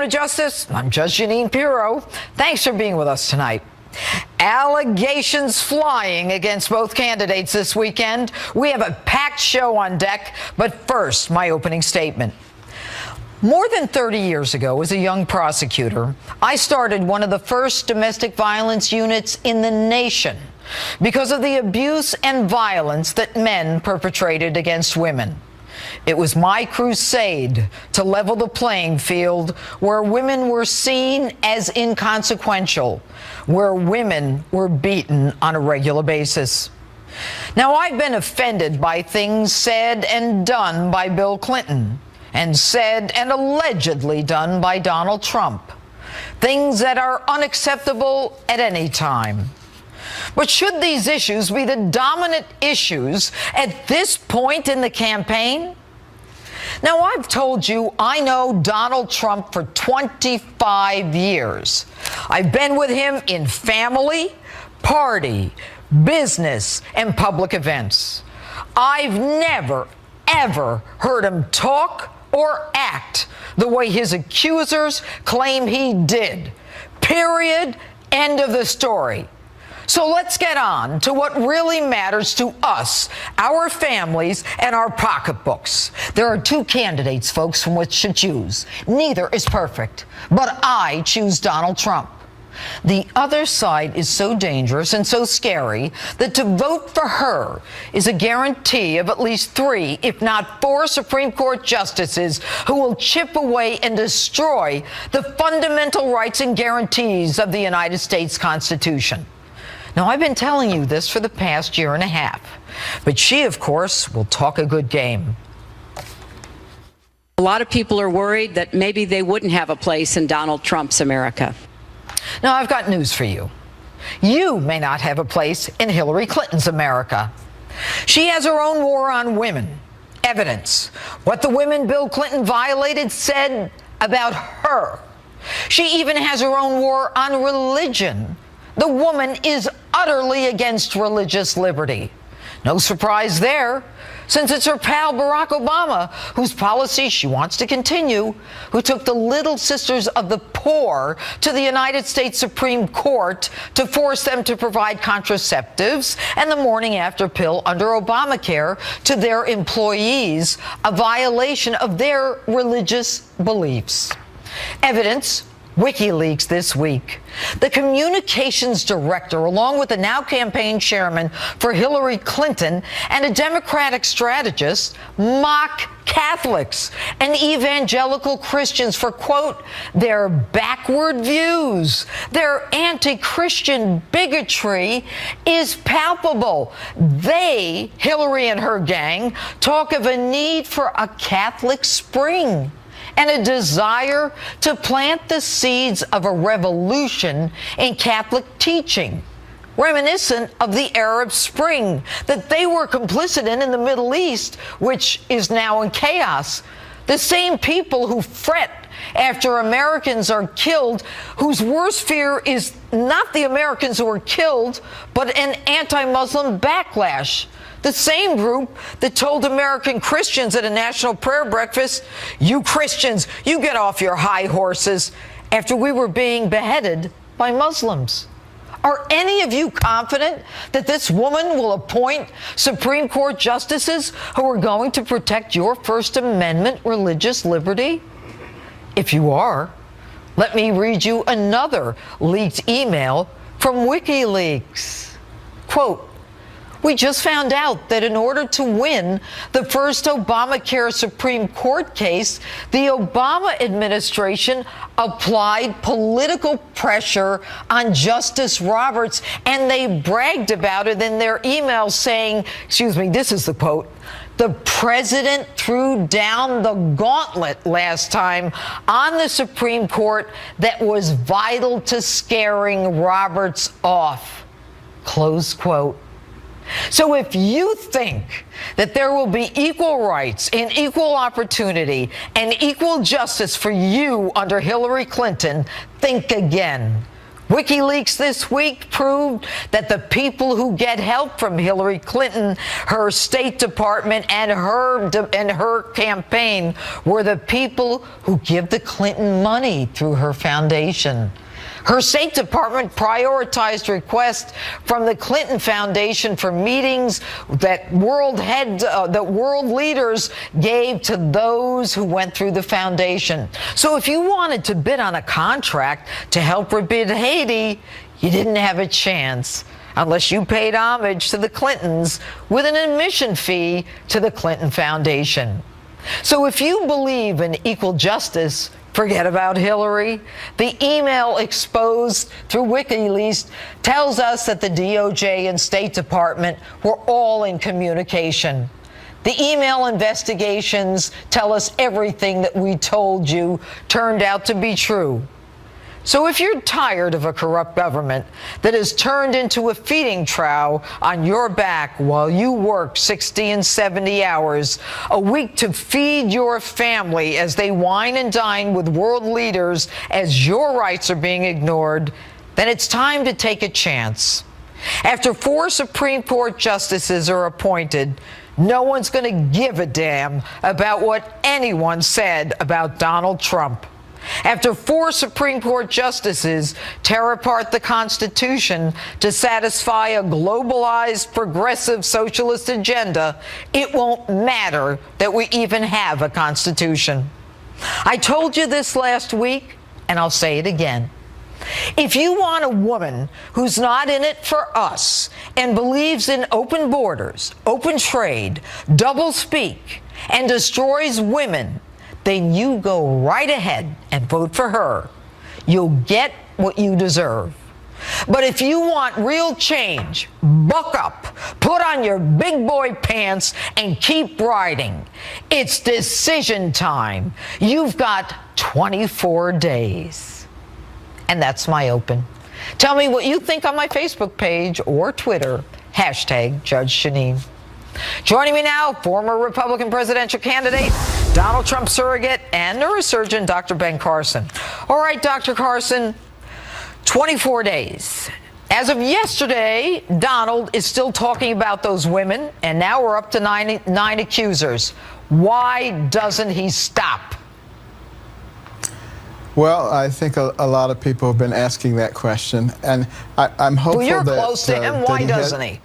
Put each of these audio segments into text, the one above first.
of Justice. I'm Judge Jeanine Pirro. Thanks for being with us tonight. Allegations flying against both candidates this weekend. We have a packed show on deck, but first, my opening statement. More than 30 years ago, as a young prosecutor, I started one of the first domestic violence units in the nation because of the abuse and violence that men perpetrated against women. It was my crusade to level the playing field where women were seen as inconsequential, where women were beaten on a regular basis. Now, I've been offended by things said and done by Bill Clinton, and said and allegedly done by Donald Trump. Things that are unacceptable at any time. But should these issues be the dominant issues at this point in the campaign? Now, I've told you I know Donald Trump for 25 years. I've been with him in family, party, business, and public events. I've never, ever heard him talk or act the way his accusers claim he did. Period. End of the story. So let's get on to what really matters to us, our families, and our pocketbooks. There are two candidates, folks, from which to choose. Neither is perfect, but I choose Donald Trump. The other side is so dangerous and so scary that to vote for her is a guarantee of at least 3, if not 4, Supreme Court justices who will chip away and destroy the fundamental rights and guarantees of the United States Constitution. Now, I've been telling you this for the past year and a half, but she, of course, will talk a good game. A lot of people are worried that maybe they wouldn't have a place in Donald Trump's America. Now, I've got news for you. You may not have a place in Hillary Clinton's America. She has her own war on women. Evidence. What the women Bill Clinton violated said about her. She even has her own war on religion. The woman is utterly against religious liberty. No surprise there, since it's her pal Barack Obama, whose policy she wants to continue, who took the Little Sisters of the Poor to the United States Supreme Court to force them to provide contraceptives and the morning after pill under Obamacare to their employees, a violation of their religious beliefs. Evidence. WikiLeaks this week. The communications director, along with the now campaign chairman for Hillary Clinton and a Democratic strategist, mock Catholics and evangelical Christians for, quote, their backward views. Their anti-Christian bigotry is palpable. They, Hillary and her gang, talk of a need for a Catholic spring and a desire to plant the seeds of a revolution in Catholic teaching, reminiscent of the Arab Spring that they were complicit in the Middle East, which is now in chaos. The same people who fret after Americans are killed, whose worst fear is not the Americans who are killed, but an anti-Muslim backlash. The same group that told American Christians at a national prayer breakfast, you Christians, you get off your high horses, after we were being beheaded by Muslims. Are any of you confident that this woman will appoint Supreme Court justices who are going to protect your First Amendment religious liberty? If you are, let me read you another leaked email from WikiLeaks. Quote, we just found out that in order to win the first Obamacare Supreme Court case, the Obama administration applied political pressure on Justice Roberts, and they bragged about it in their email saying, excuse me, this is the quote, the president threw down the gauntlet last time on the Supreme Court that was vital to scaring Roberts off. Close quote. So if you think that there will be equal rights and equal opportunity and equal justice for you under Hillary Clinton, think again. WikiLeaks this week proved that the people who get help from Hillary Clinton, her State Department, and her campaign were the people who give the Clinton money through her foundation. Her State Department prioritized requests from the Clinton Foundation for meetings that world leaders gave to those who went through the foundation. So if you wanted to bid on a contract to help rebuild Haiti, you didn't have a chance unless you paid homage to the Clintons with an admission fee to the Clinton Foundation. So if you believe in equal justice, forget about Hillary. The email exposed through WikiLeaks tells us that the DOJ and State Department were all in communication. The email investigations tell us everything that we told you turned out to be true. So if you're tired of a corrupt government that has turned into a feeding trough on your back while you work 60 and 70 hours a week to feed your family as they wine and dine with world leaders as your rights are being ignored, then it's time to take a chance. After 4 Supreme Court justices are appointed, no one's going to give a damn about what anyone said about Donald Trump. After 4 Supreme Court justices tear apart the Constitution to satisfy a globalized, progressive socialist agenda, it won't matter that we even have a Constitution. I told you this last week, and I'll say it again. If you want a woman who's not in it for us and believes in open borders, open trade, double speak, and destroys women, then you go right ahead and vote for her. You'll get what you deserve. But if you want real change, buck up, put on your big boy pants, and keep riding. It's decision time. You've got 24 days. And that's my open. Tell me what you think on my Facebook page or Twitter, #Judge Jeanine. Joining me now, former Republican presidential candidate, Donald Trump surrogate, and neurosurgeon, Dr. Ben Carson. All right, Dr. Carson, 24 days. As of yesterday, Donald is still talking about those women, and now we're up to nine accusers. Why doesn't he stop? Well, I think a lot of people have been asking that question, and I'm hopeful that... Well, you're close to him. Why doesn't he?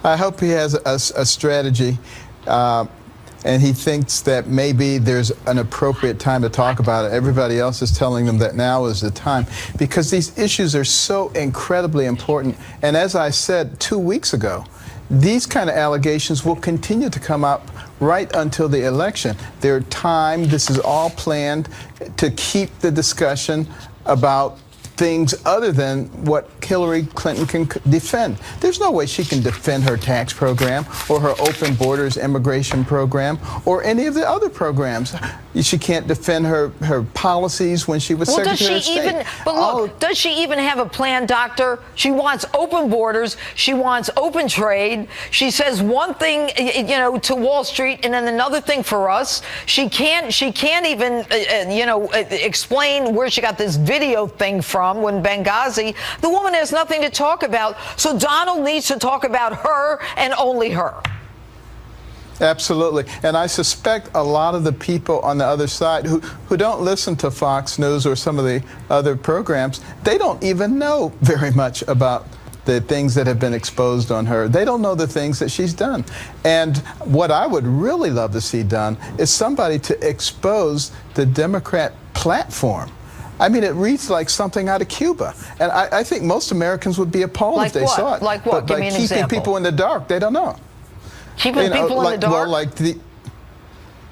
I hope he has a strategy, and he thinks that maybe there's an appropriate time to talk about it. Everybody else is telling them that now is the time, because these issues are so incredibly important. And as I said 2 weeks ago, these kind of allegations will continue to come up right until the election. Their time, this is all planned to keep the discussion about things other than what Hillary Clinton can defend. There's no way she can defend her tax program or her open borders immigration program or any of the other programs. She can't defend her policies when she was Secretary of State. But look, does she even have a plan, Doctor? She wants open borders. She wants open trade. She says one thing, to Wall Street, and then another thing for us. She can't even, explain where she got this video thing from when Benghazi. The woman has nothing to talk about. So Donald needs to talk about her and only her. Absolutely. And I suspect a lot of the people on the other side who don't listen to Fox News or some of the other programs, they don't even know very much about the things that have been exposed on her. They don't know the things that she's done. And what I would really love to see done is somebody to expose the Democrat platform. I mean, it reads like something out of Cuba. And I think most Americans would be appalled if they saw it. Like what? But Give me an keeping example. people in the dark, they don't know. Keeping people in the dark?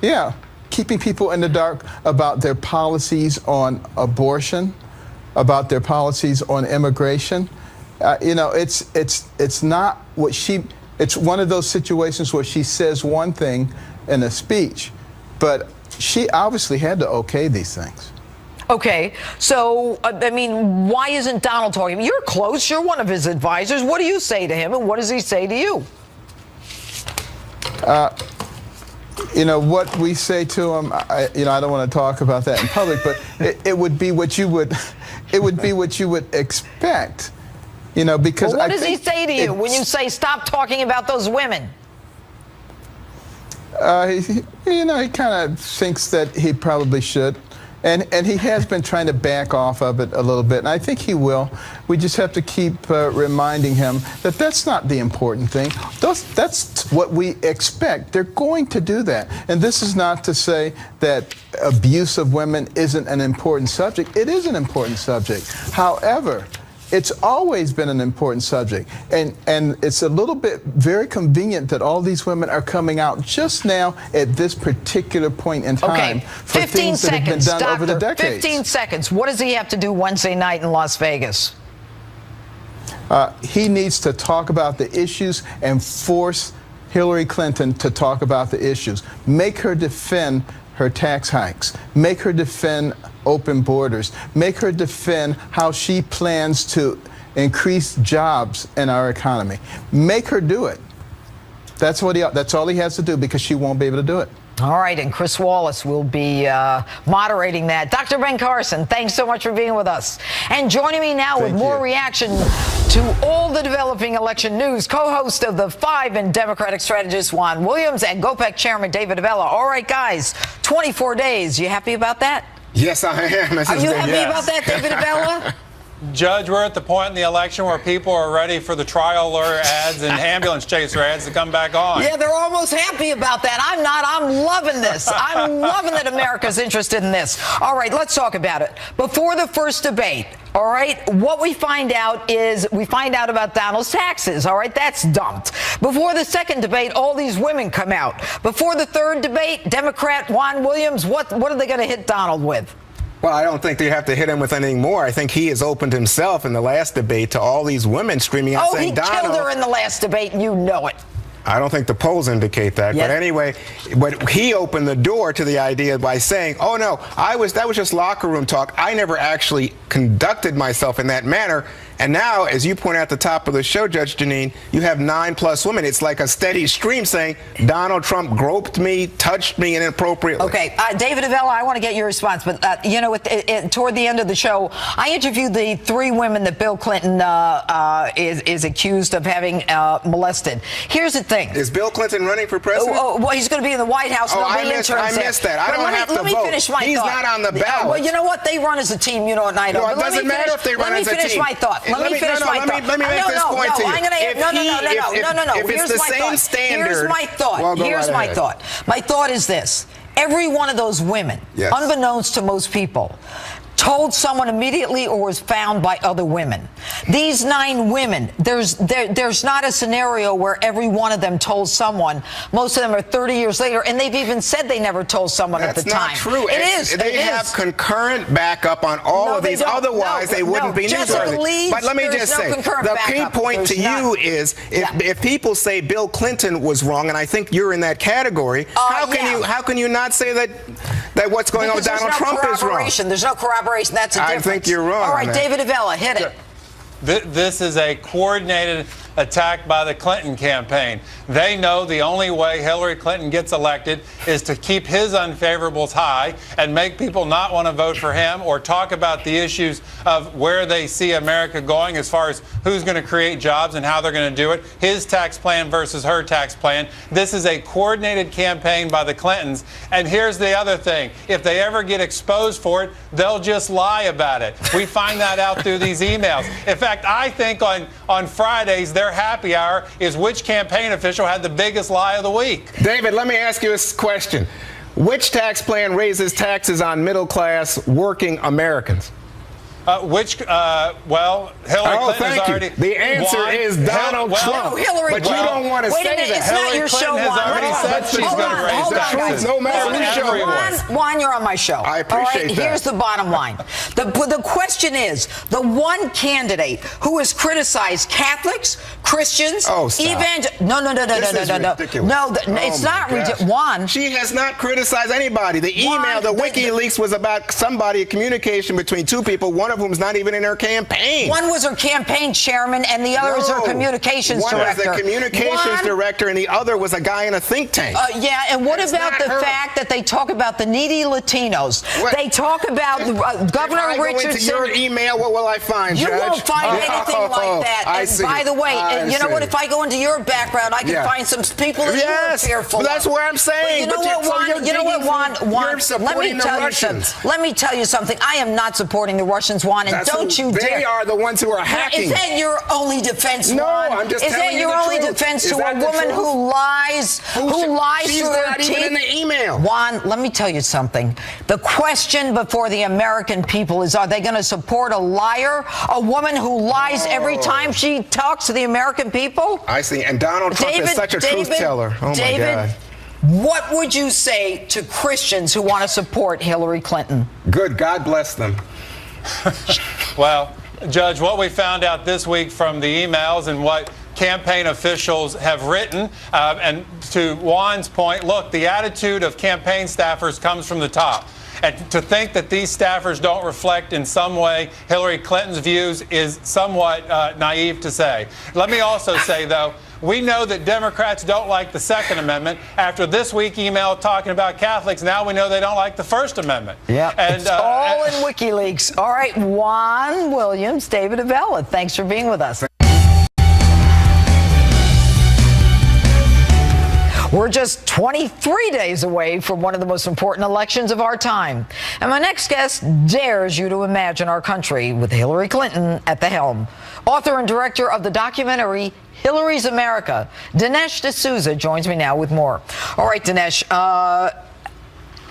Well, keeping people in the dark about their policies on abortion, about their policies on immigration. It's not what it's one of those situations where she says one thing in a speech, but she obviously had to okay these things. Okay, so, why isn't Donald talking? You're close. You're one of his advisors. What do you say to him, and what does he say to you? What we say to him, I don't want to talk about that in public, but it would be what you would it would be what you would expect, you know, because what does he say to you when you say stop talking about those women? You know, he kind of thinks that he probably should. And he has been trying to back off of it a little bit, and I think he will. We just have to keep reminding him that that's not the important thing. That's what we expect. They're going to do that. And this is not to say that abuse of women isn't an important subject. It is an important subject. However, it's always been an important subject, and it's a little bit very convenient that all these women are coming out just now at this particular point in time for things that have been done over the decades. 15 seconds. What does he have to do Wednesday night in Las Vegas? He needs to talk about the issues and force Hillary Clinton to talk about the issues. Make her defend her tax hikes. Make her defend open borders. Make her defend how she plans to increase jobs in our economy. Make her do it. That's all he has to do, because she won't be able to do it. All right, and Chris Wallace will be moderating that. Dr. Ben Carson, thanks so much for being with us. And joining me now with more reaction to all the developing election news, co-host of The Five and Democratic strategist Juan Williams and GOPEC chairman David Avella. All right, guys, 24 days. You happy about that? Yes, I am. Are you happy about that, David Avella? Judge, we're at the point in the election where people are ready for the trial lawyer ads and ambulance chaser ads to come back on. Yeah, they're almost happy about that. I'm not. I'm loving this. I'm loving that America's interested in this. All right, let's talk about it. Before the first debate, all right, what we find out is we find out about Donald's taxes. All right, that's dumped. Before the second debate, all these women come out. Before the third debate, Democrat Juan Williams, what are they going to hit Donald with? Well, I don't think they have to hit him with anything more. I think he has opened himself in the last debate to all these women screaming out, saying, Donald. Oh, he killed her in the last debate, and you know it. I don't think the polls indicate that. Yes. But anyway, but he opened the door to the idea by saying, oh, no, that was just locker room talk. I never actually conducted myself in that manner. And now, as you point out at the top of the show, Judge Jeanine, you have 9+ women. It's like a steady stream saying Donald Trump groped me, touched me inappropriately. Okay, David Avella, I want to get your response. But, you know, toward the end of the show, I interviewed the 3 women that Bill Clinton is accused of having molested. Here's the thing. Is Bill Clinton running for president? Well, he's going to be in the White House. Oh, I missed that. I don't have to vote. Let me finish my thought. He's not on the ballot. Well, you know what? They run as a team, you know, and I don't. No, it doesn't matter if they run as a team. Let me finish my thought. Let me finish my thought. Let me make this point to you. No. If it's the same standard. Here's my thought. Here's my thought. My thought is this. Every one of those women, unbeknownst to most people, told someone immediately or was found by other women. These 9 women, there's not a scenario where every one of them told someone. Most of them are 30 years later, and they've even said they never told someone at the time. That's not true. It is. They have concurrent backup on all of these. Otherwise, they wouldn't be newsworthy. But let me just say, the key point to you is if people say Bill Clinton was wrong, and I think you're in that category, how can you not say that what's going on with Donald Trump is wrong? There's no corroboration. That's a difference. I think you're wrong. All right, David Avella, hit it. This is a coordinated attack by the Clinton campaign. They know the only way Hillary Clinton gets elected is to keep his unfavorables high and make people not want to vote for him or talk about the issues of where they see America going as far as who's going to create jobs and how they're going to do it, his tax plan versus her tax plan. This is a coordinated campaign by the Clintons. And here's the other thing. If they ever get exposed for it, they'll just lie about it. We find that out through these emails. In fact, I think on Fridays, their happy hour is which campaign official had the biggest lie of the week. David, let me ask you a question. Which tax plan raises taxes on middle-class working Americans? Well, Hillary Clinton has already. The answer is Donald Trump. But you don't want to say that. It's not your show, Juan. Has already said she's going to raise taxes. No matter who show it was. Juan, you're on my show. I appreciate that. Here's the bottom line. The question is, the one candidate who has criticized Catholics, Christians, evangelicals. No. It's not ridiculous. Juan. She has not criticized anybody. The email, the WikiLeaks was about somebody, a communication between 2 people, one of of whom's not even in her campaign. One was her campaign chairman, and the other is her communications director. One was the communications director, and the other was a guy in a think tank. Yeah, and what about the fact that they talk about the needy Latinos? What? They talk about Governor Richardson. If I go into your email, what will I find, Judge? You won't find anything like that. I and see. By the way, you know what? If I go into your background, I can find some people that you are fearful of. That's what I'm saying. But you know what, Juan? Let me tell you something. Let me tell you something. I am not supporting the Russians, Juan, and don't you dare. They are the ones who are hacking. Is that your only defense, Juan? No, I'm just telling you the truth. Is that your only defense to a woman who lies through her teeth? She's not even in the email. Juan, let me tell you something. The question before the American people is, are they going to support a liar, a woman who lies every time she talks to the American people? I see. And Donald Trump is such a truth teller. Oh, my God. What would you say to Christians who want to support Hillary Clinton? Good. God bless them. Well, Judge, what we found out this week from the emails and what campaign officials have written, and to Juan's point, look, the attitude of campaign staffers comes from the top. And to think that these staffers don't reflect in some way Hillary Clinton's views is somewhat naive to say. Let me also say, though, we know that Democrats don't like the Second Amendment. After this week email talking about Catholics, now we know they don't like the First Amendment. Yeah, it's all in WikiLeaks. All right, Juan Williams, David Avella, thanks for being with us. We're just 23 days away from one of the most important elections of our time. And my next guest dares you to imagine our country with Hillary Clinton at the helm. Author and director of the documentary Hillary's America, Dinesh D'Souza, joins me now with more. All right, Dinesh,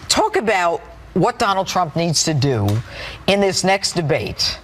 talk about what Donald Trump needs to do in this next debate.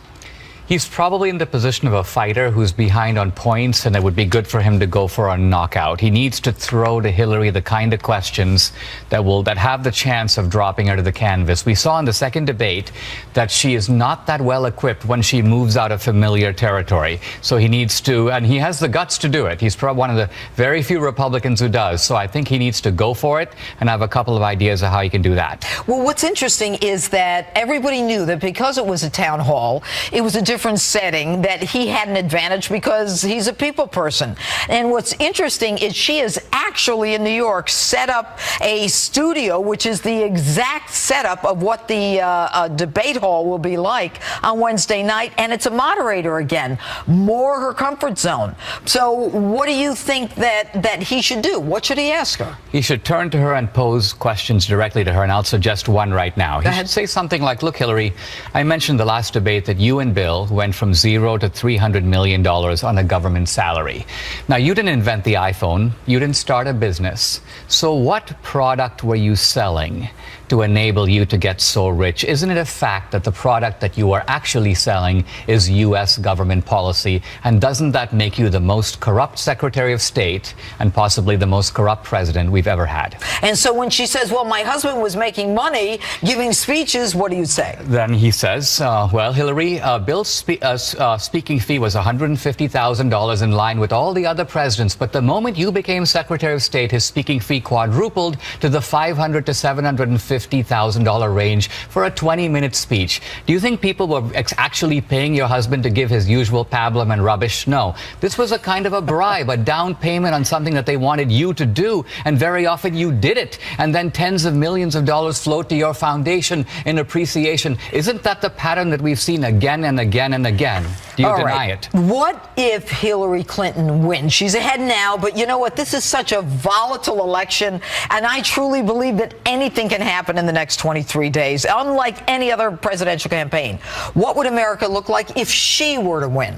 He's probably in the position of a fighter who's behind on points, and it would be good for him to go for a knockout. He needs to throw to Hillary the kind of questions that have the chance of dropping her to the canvas. We saw in the second debate that she is not that well equipped when she moves out of familiar territory. So he needs to, and he has the guts to do it. He's probably one of the very few Republicans who does. So I think he needs to go for it, and I have a couple of ideas of how he can do that. Well, what's interesting is that everybody knew that because it was a town hall, it was a different setting, that he had an advantage because he's a people person. And what's interesting is she is actually in New York set up a studio, which is the exact setup of what the debate hall will be like on Wednesday night. And it's a moderator again, more her comfort zone. So what do you think that he should do? What should he ask her? He should turn to her and pose questions directly to her, and I'll suggest one right now. He should say something like, look, Hillary, I mentioned the last debate that you and Bill went from $0 to $300 million on a government salary. Now, you didn't invent the iPhone. You didn't start a business. So what product were you selling to enable you to get so rich? Isn't it a fact that the product that you are actually selling is U.S. government policy? And doesn't that make you the most corrupt Secretary of State and possibly the most corrupt president we've ever had? And so when she says, well, my husband was making money giving speeches, what do you say? Then he says, well, Hillary, Bill's speaking fee was $150,000 in line with all the other presidents. But the moment you became Secretary of State, his speaking fee quadrupled to the $500,000 to $750,000 range for a 20-minute speech. Do you think people were actually paying your husband to give his usual pablum and rubbish? No. This was a kind of a bribe, a down payment on something that they wanted you to do. And very often you did it. And then tens of millions of dollars flowed to your foundation in appreciation. Isn't that the pattern that we've seen again and again and again? Do you deny it? What if Hillary Clinton wins? She's ahead now, but you know what? This is such a volatile election, and I truly believe that anything can happen in the next 23 days, unlike any other presidential campaign. What would America look like if she were to win?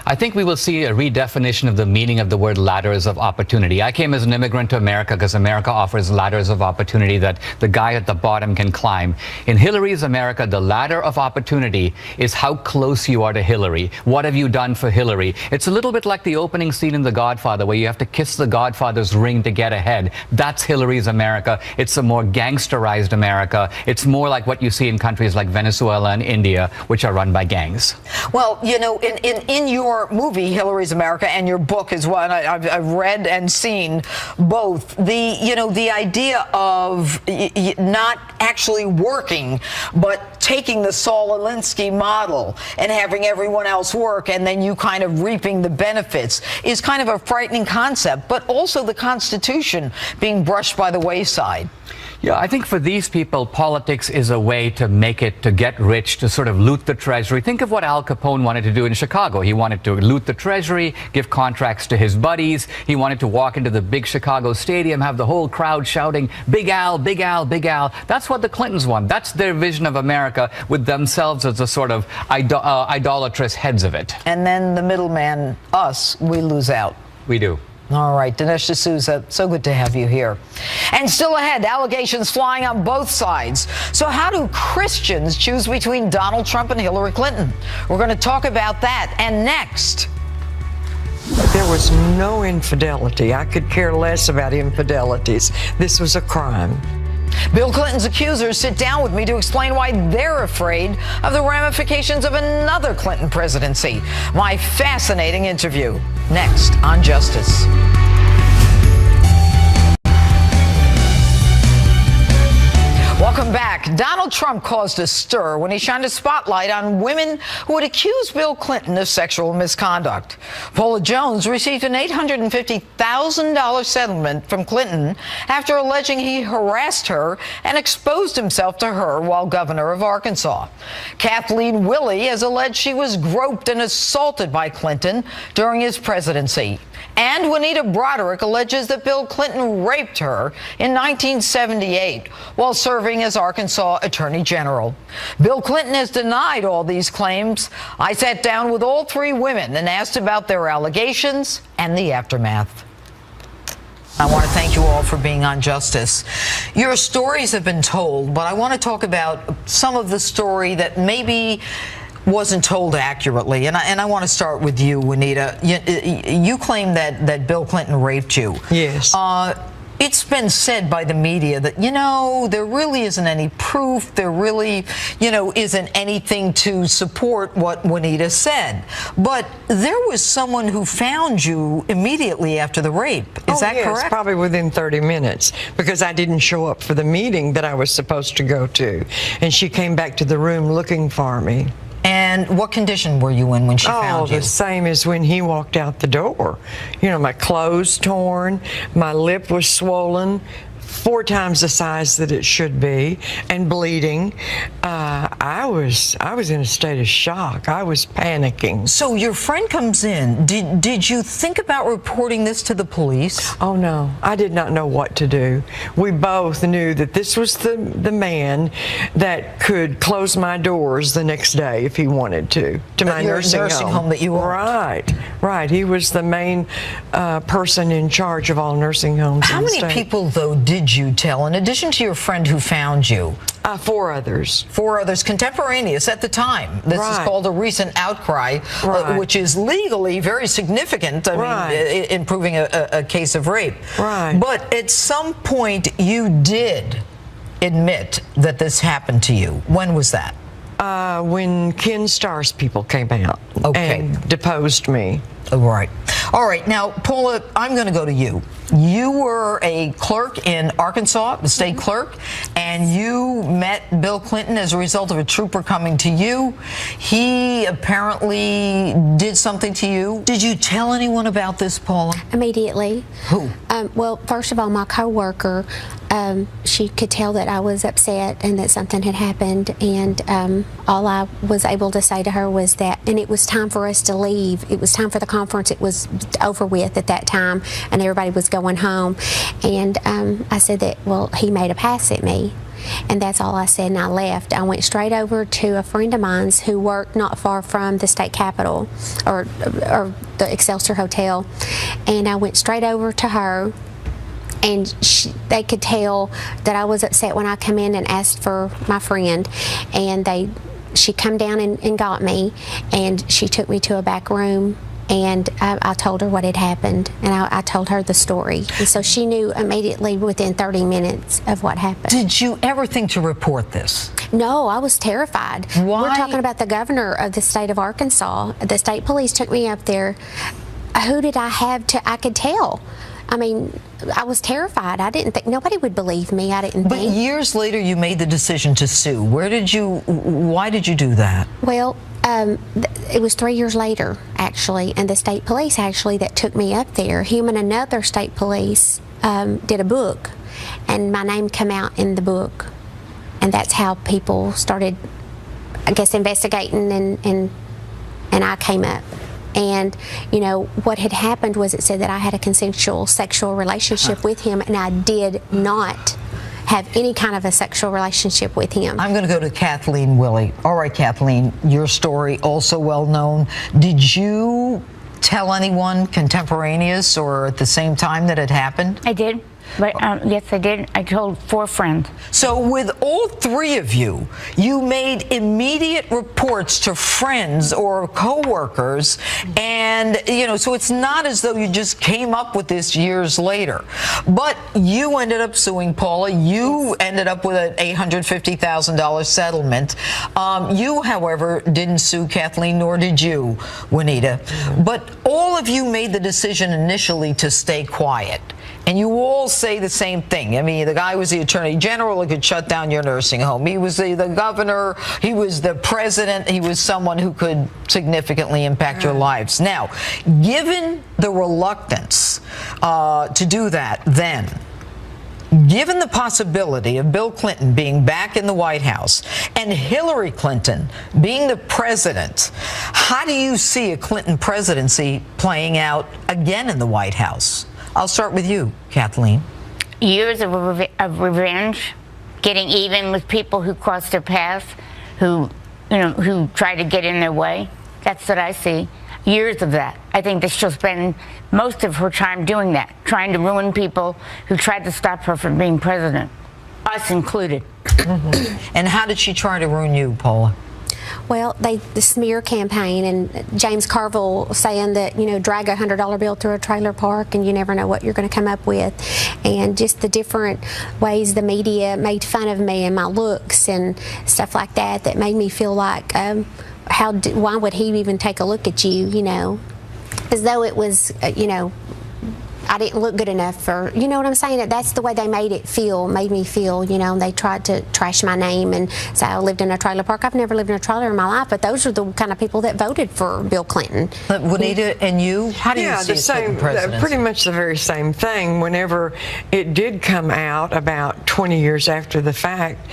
I think we will see a redefinition of the meaning of the word ladders of opportunity. I came as an immigrant to America because America offers ladders of opportunity that the guy at the bottom can climb. In Hillary's America, the ladder of opportunity is how close you are to Hillary. What have you done for Hillary? It's a little bit like the opening scene in The Godfather, where you have to kiss the Godfather's ring to get ahead. That's Hillary's America. It's a more gangsterized America. It's more like what you see in countries like Venezuela and India, which are run by gangs. Well, you know, in your your movie, Hillary's America, and your book as well, and I've read and seen both, the idea of not actually working, but taking the Saul Alinsky model and having everyone else work, and then you kind of reaping the benefits is kind of a frightening concept, but also the Constitution being brushed by the wayside. Yeah, I think for these people, politics is a way to make it, to get rich, to sort of loot the treasury. Think of what Al Capone wanted to do in Chicago. He wanted to loot the treasury, give contracts to his buddies. He wanted to walk into the big Chicago stadium, have the whole crowd shouting, "Big Al, Big Al, Big Al." That's what the Clintons want. That's their vision of America, with themselves as a sort of idolatrous heads of it. And then the middleman, us, we lose out. We do. All right, Dinesh D'Souza, so good to have you here. And still ahead, allegations flying on both sides. So how do Christians choose between Donald Trump and Hillary Clinton? We're going to talk about that. And next, there was no infidelity. I could care less about infidelities. This was a crime. Bill Clinton's accusers sit down with me to explain why they're afraid of the ramifications of another Clinton presidency. My fascinating interview next on Justice. Welcome back. Donald Trump caused a stir when he shined a spotlight on women who had accused Bill Clinton of sexual misconduct. Paula Jones received an $850,000 settlement from Clinton after alleging he harassed her and exposed himself to her while governor of Arkansas. Kathleen Willey has alleged she was groped and assaulted by Clinton during his presidency. And Juanita Broderick alleges that Bill Clinton raped her in 1978 while serving as Arkansas Attorney General. Bill Clinton has denied all these claims. I sat down with all three women and asked about their allegations and the aftermath. I want to thank you all for being on Justice. Your stories have been told, but I want to talk about some of the story that maybe wasn't told accurately, and I want to start with you, Juanita. You claim that Bill Clinton raped you. Yes. It's been said by the media that, there really isn't any proof. There really, isn't anything to support what Juanita said. But there was someone who found you immediately after the rape. Is that correct? Probably within 30 minutes, because I didn't show up for the meeting that I was supposed to go to. And she came back to the room looking for me. And what condition were you in when she found you? Oh, the same as when he walked out the door. My clothes torn, my lip was swollen, 4 times the size that it should be, and bleeding. I was in a state of shock. I was panicking. So your friend comes in. Did you think about reporting this to the police? Oh no, I did not know what to do. We both knew that this was the man that could close my doors the next day if he wanted to my nursing home that you were. Right. He was the main person in charge of all nursing homes. How many people, though, did you tell, in addition to your friend who found you? 4 others. 4 others, contemporaneous at the time. This is called a recent outcry, which is legally very significant. I mean, in proving a case of rape. Right. But at some point, you did admit that this happened to you. When was that? When Ken Starr's people came out and deposed me. Right. All right. Now, Paula, I'm going to go to you. You were a clerk in Arkansas, the state clerk, and you met Bill Clinton as a result of a trooper coming to you. He apparently did something to you. Did you tell anyone about this, Paula? Immediately. Who? Well, first of all, my coworker, she could tell that I was upset and that something had happened, and all I was able to say to her was that, and it was time for us to leave. It was time for the conference. It was over with at that time, and everybody was going home. And I said that, well, he made a pass at me. And that's all I said, and I left. I went straight over to a friend of mine's who worked not far from the state capitol, or the Excelsior Hotel, and I went straight over to her. And they could tell that I was upset when I come in and asked for my friend, and she come down and got me, and she took me to a back room And I told her what had happened, and I told her the story. And so she knew immediately within 30 minutes of what happened. Did you ever think to report this? No, I was terrified. Why? We're talking about the governor of the state of Arkansas. The state police took me up there. Who did I have I could tell. I mean, I was terrified. I didn't think, nobody would believe me. I didn't think. But years later, you made the decision to sue. Why did you do that? Well, it was 3 years later, actually, and the state police, actually, that took me up there. Him and another state police did a book, and my name came out in the book. And that's how people started, I guess, investigating, and I came up. And, you know, what had happened was it said that I had a consensual sexual relationship with him, and I did not have any kind of a sexual relationship with him. I'm going to go to Kathleen Willey. All right, Kathleen, your story also well known. Did you tell anyone contemporaneous or at the same time that it happened? I did. But yes, I did. I told 4 friends. So with all 3 of you, you made immediate reports to friends or co-workers, and, you know, so it's not as though you just came up with this years later. But you ended up suing Paula. You ended up with an $850,000 settlement. You, however, didn't sue Kathleen, nor did you, Juanita. But all of you made the decision initially to stay quiet. And you all say the same thing. I mean, the guy was the attorney general who could shut down your nursing home. He was the governor. He was the president. He was someone who could significantly impact your lives. Now, given the reluctance to do that then, given the possibility of Bill Clinton being back in the White House and Hillary Clinton being the president, how do you see a Clinton presidency playing out again in the White House? I'll start with you, Kathleen. Years of revenge, getting even with people who crossed their path, who tried to get in their way. That's what I see. Years of that. I think that she'll spend most of her time doing that, trying to ruin people who tried to stop her from being president, us included. And how did she try to ruin you, Paula? Well, the smear campaign, and James Carville saying that, you know, drag a $100 bill through a trailer park and you never know what you're going to come up with, and just the different ways the media made fun of me and my looks and stuff like that, that made me feel like, why would he even take a look at you, you know, as though it was, you know, I didn't look good enough for, you know what I'm saying? That's the way they made me feel, you know. They tried to trash my name and say I lived in a trailer park. I've never lived in a trailer in my life, but those are the kind of people that voted for Bill Clinton. Juanita, and you, how do you see the same, pretty much the very same thing. Whenever it did come out about 20 years after the fact,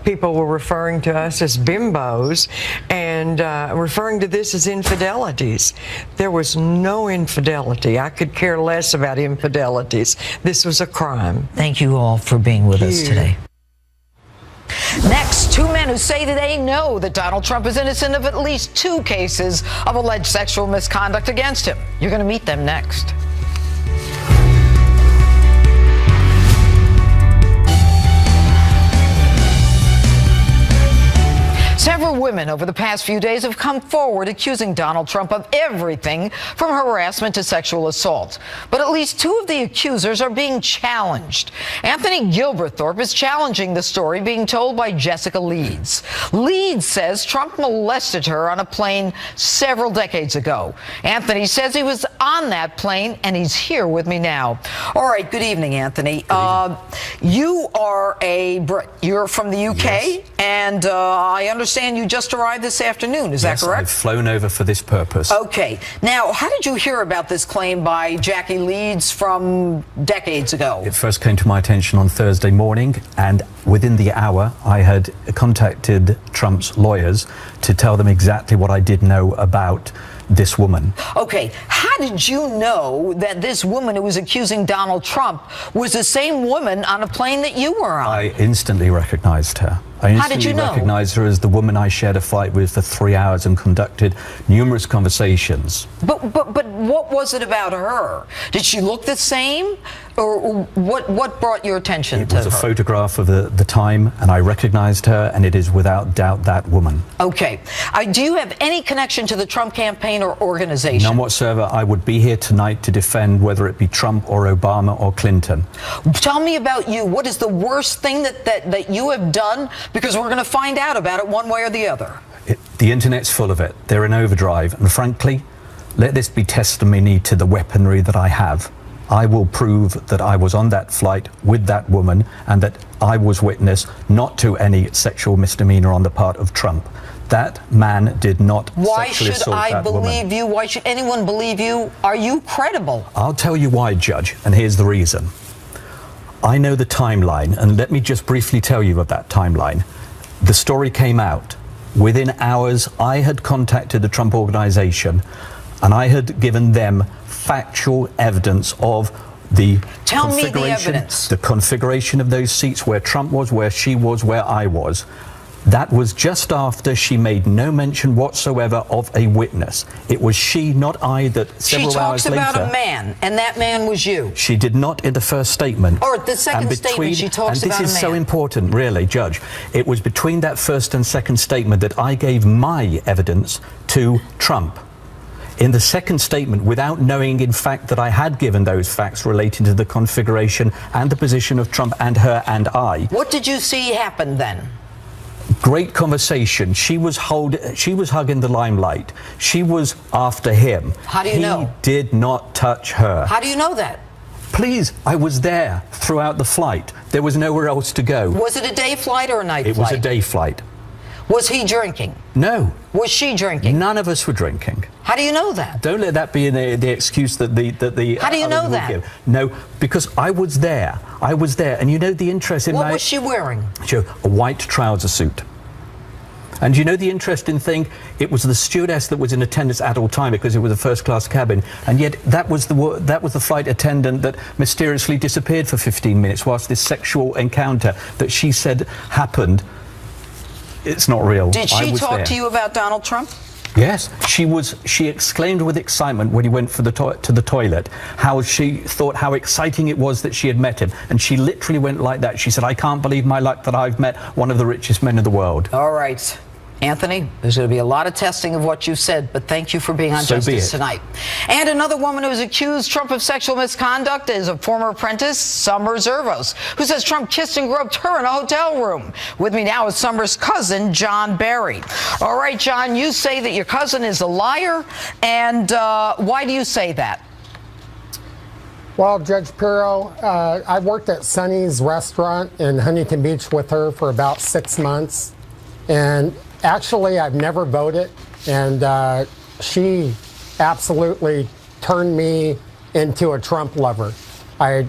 people were referring to us as bimbos and referring to this as infidelities. There was no infidelity. I could care less about infidelities. This was a crime. Thank you all for being with us today. Next, 2 men who say that they know that Donald Trump is innocent of at least 2 cases of alleged sexual misconduct against him. You're going to meet them next. Several women over the past few days have come forward accusing Donald Trump of everything from harassment to sexual assault. But at least 2 of the accusers are being challenged. Anthony Gilberthorpe is challenging the story being told by Jessica Leeds. Leeds says Trump molested her on a plane several decades ago. Anthony says he was on that plane, and he's here with me now. All right, good evening, Anthony. You are a Brit. You're from the UK, yes. And I understand you just arrived this afternoon. Is that correct? I've flown over for this purpose. Okay. Now, how did you hear about this claim by Jackie Leeds from decades ago? It first came to my attention on Thursday morning, and within the hour, I had contacted Trump's lawyers to tell them exactly what I did know about this woman. Okay, how did you know that this woman who was accusing Donald Trump was the same woman on a plane that you were on? I instantly recognized her. I instantly recognized her as the woman I shared a flight with for 3 hours and conducted numerous conversations. But what was it about her? Did she look the same? Or what brought your attention to her? It was a photograph of the time, and I recognized her, and it is without doubt that woman. Okay. Do you have any connection to the Trump campaign or organization? None whatsoever. I would be here tonight to defend whether it be Trump or Obama or Clinton. Tell me about you. What is the worst thing that you have done? Because we're going to find out about it one way or the other. The internet's full of it. They're in overdrive. And frankly, let this be testimony to the weaponry that I have. I will prove that I was on that flight with that woman and that I was witness not to any sexual misdemeanor on the part of Trump. That man did not sexually assault that woman. Why should I believe you? Why should anyone believe you? Are you credible? I'll tell you why, Judge, and here's the reason. I know the timeline, and let me just briefly tell you of that timeline. The story came out. Within hours, I had contacted the Trump Organization, and I had given them factual evidence of the configuration of those seats, where Trump was, where she was, where I was. That was just after she made no mention whatsoever of a witness. It was she, not I, that several hours later... She talks about a man, and that man was you. She did not in the first statement. Or the second statement, she talks about a man. And this is so important, really, Judge. It was between that first and second statement that I gave my evidence to Trump. In the second statement, without knowing, in fact, that I had given those facts relating to the configuration and the position of Trump and her and I. What did you see happen then? Great conversation. She was hugging the limelight. She was after him. How do you know? He did not touch her. How do you know that? Please, I was there throughout the flight. There was nowhere else to go. Was it a day flight or a night flight? It was a day flight. Was he drinking? No. Was she drinking? None of us were drinking. How do you know that? Don't let that be the excuse that the How do you know that? Give. No, because I was there. I was there, and you know the interest in What was she wearing? A white trouser suit. And you know the interesting thing? It was the stewardess that was in attendance at all time, because it was a first-class cabin, and yet that was the flight attendant that mysteriously disappeared for 15 minutes whilst this sexual encounter that she said happened. It's not real. Did she talk to you about Donald Trump? Yes, she exclaimed with excitement when he went to the toilet, how she thought how exciting it was that she had met him. And she literally went like that. She said, "I can't believe my luck that I've met one of the richest men in the world." All right. Anthony, there's going to be a lot of testing of what you said, but thank you for being on Justice Tonight. And another woman who has accused Trump of sexual misconduct is a former apprentice, Summer Zervos, who says Trump kissed and groped her in a hotel room. With me now is Summer's cousin, John Barry. All right, John, you say that your cousin is a liar, and why do you say that? Well, Judge Pirro, I worked at Sonny's restaurant in Huntington Beach with her for about 6 months, and actually, I've never voted, and she absolutely turned me into a Trump lover. I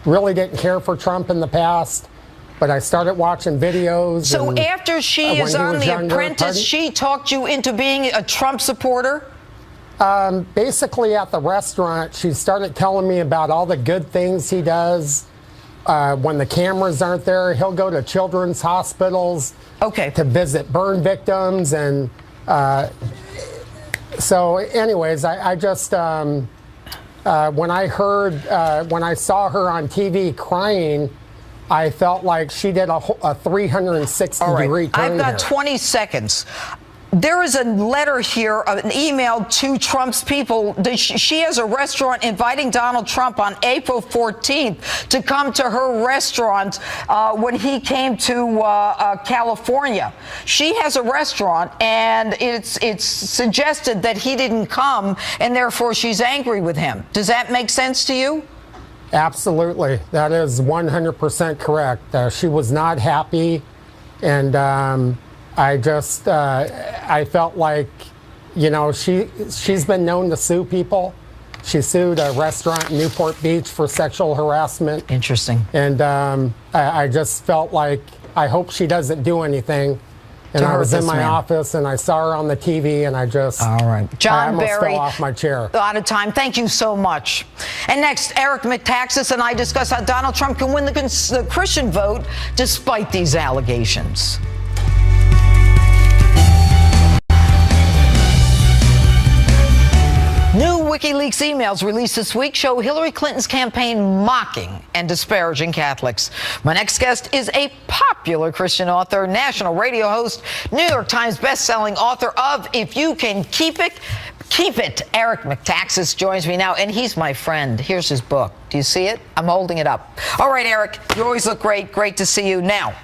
really didn't care for Trump in the past, but I started watching videos. So after she is on The Apprentice, she talked you into being a Trump supporter? Basically, at the restaurant, she started telling me about all the good things he does. When the cameras aren't there, he'll go to children's hospitals to visit burn victims. And so anyways, I just, when I saw her on TV crying, I felt like she did a 360-degree turn. I've got 20 seconds. There is a letter here, an email to Trump's people. She has a restaurant inviting Donald Trump on April 14th to come to her restaurant when he came to California. She has a restaurant, and it's suggested that he didn't come, and therefore she's angry with him. Does that make sense to you? Absolutely. That is 100% correct. She was not happy, and I just, I felt like, you know, she's been known to sue people. She sued a restaurant in Newport Beach for sexual harassment. Interesting. And I just felt like, I hope she doesn't do anything. And I was in my office, and I saw her on the TV, and I just, John Barry, I almost fell off my chair. Out of time. Thank you so much. And next, Eric McTaxis and I discuss how Donald Trump can win the Christian vote despite these allegations. New WikiLeaks emails released this week show Hillary Clinton's campaign mocking and disparaging Catholics. My next guest is a popular Christian author, national radio host, New York Times bestselling author of If You Can Keep It, Keep It. Eric Metaxas joins me now, and he's my friend. Here's his book. Do you see it? I'm holding it up. All right, Eric, you always look great. Great to see you. Now,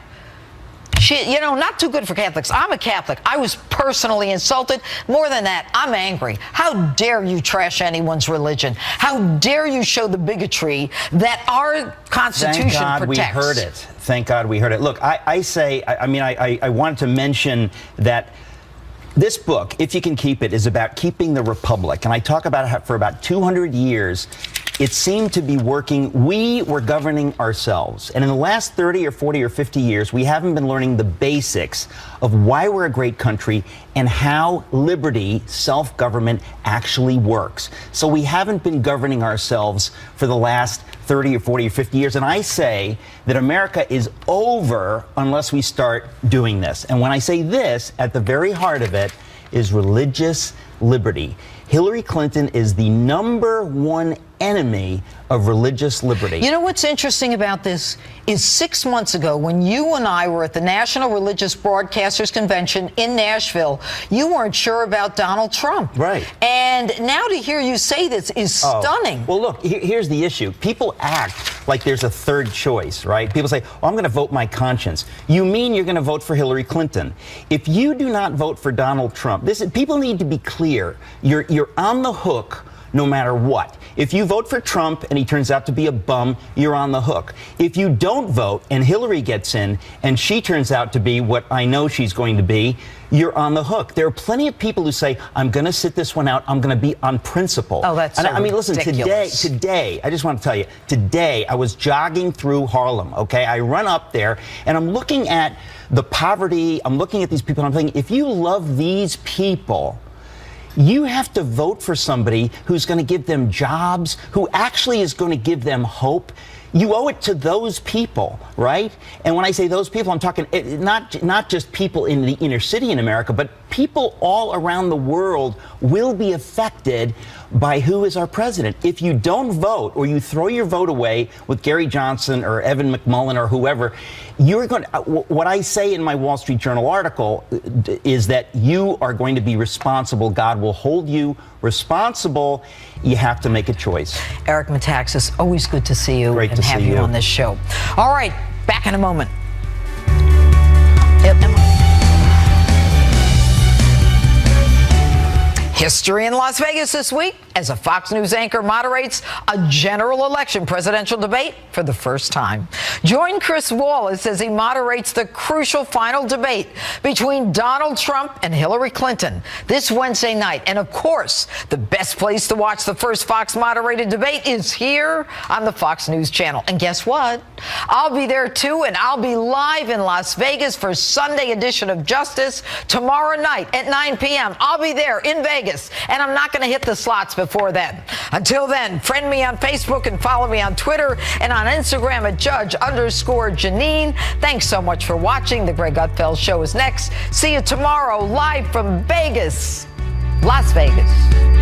not too good for Catholics. I'm a Catholic. I was personally insulted. More than that, I'm angry. How dare you trash anyone's religion? How dare you show the bigotry that our Constitution protects? Thank God we heard it. Thank God we heard it. Look, I wanted to mention that this book, If You Can Keep It, is about keeping the republic. And I talk about how for about 200 years, it seemed to be working. We were governing ourselves. And in the last 30 or 40 or 50 years, we haven't been learning the basics of why we're a great country and how liberty, self-government, actually works. So we haven't been governing ourselves for the last 30 or 40 or 50 years. And I say that America is over unless we start doing this. And when I say this, at the very heart of it is religious liberty. Hillary Clinton is the #1 enemy of religious liberty. You know what's interesting about this is 6 months ago when you and I were at the National Religious Broadcasters Convention in Nashville, you weren't sure about Donald Trump. Right. And now to hear you say this is stunning. Well, look, here's the issue. People act like there's a third choice, right? People say, oh, I'm going to vote my conscience. You mean you're going to vote for Hillary Clinton. If you do not vote for Donald Trump, people need to be clear. You're on the hook no matter what. If you vote for Trump and he turns out to be a bum, you're on the hook. If you don't vote and Hillary gets in and she turns out to be what I know she's going to be, you're on the hook. There are plenty of people who say, I'm going to sit this one out. I'm going to be on principle. Oh, that's so listen, ridiculous. today, I just want to tell you, today I was jogging through Harlem, okay? I run up there and I'm looking at the poverty. I'm looking at these people and I'm thinking, if you love these people, you have to vote for somebody who's going to give them jobs, who actually is going to give them hope. You owe it to those people, right? And when I say those people, I'm talking not just people in the inner city in America, but people all around the world will be affected by who is our president. If you don't vote or you throw your vote away with Gary Johnson or Evan McMullin or whoever, you're going to, what I say in my Wall Street Journal article is that you are going to be responsible. God will hold you responsible. You have to make a choice. Eric Metaxas, always good to see you. Great and to have see you you on this show. All right, back in a moment. History in Las Vegas this week as a Fox News anchor moderates a general election presidential debate for the first time. Join Chris Wallace as he moderates the crucial final debate between Donald Trump and Hillary Clinton this Wednesday night. And of course, the best place to watch the first Fox moderated debate is here on the Fox News channel. And guess what? I'll be there too, and I'll be live in Las Vegas for Sunday edition of Justice tomorrow night at 9 p.m. I'll be there in Vegas, and I'm not going to hit the slots before then. Until then, friend me on Facebook and follow me on Twitter and on Instagram at Judge_Jeanine. Thanks so much for watching. The Greg Gutfeld Show is next. See you tomorrow live from Vegas, Las Vegas.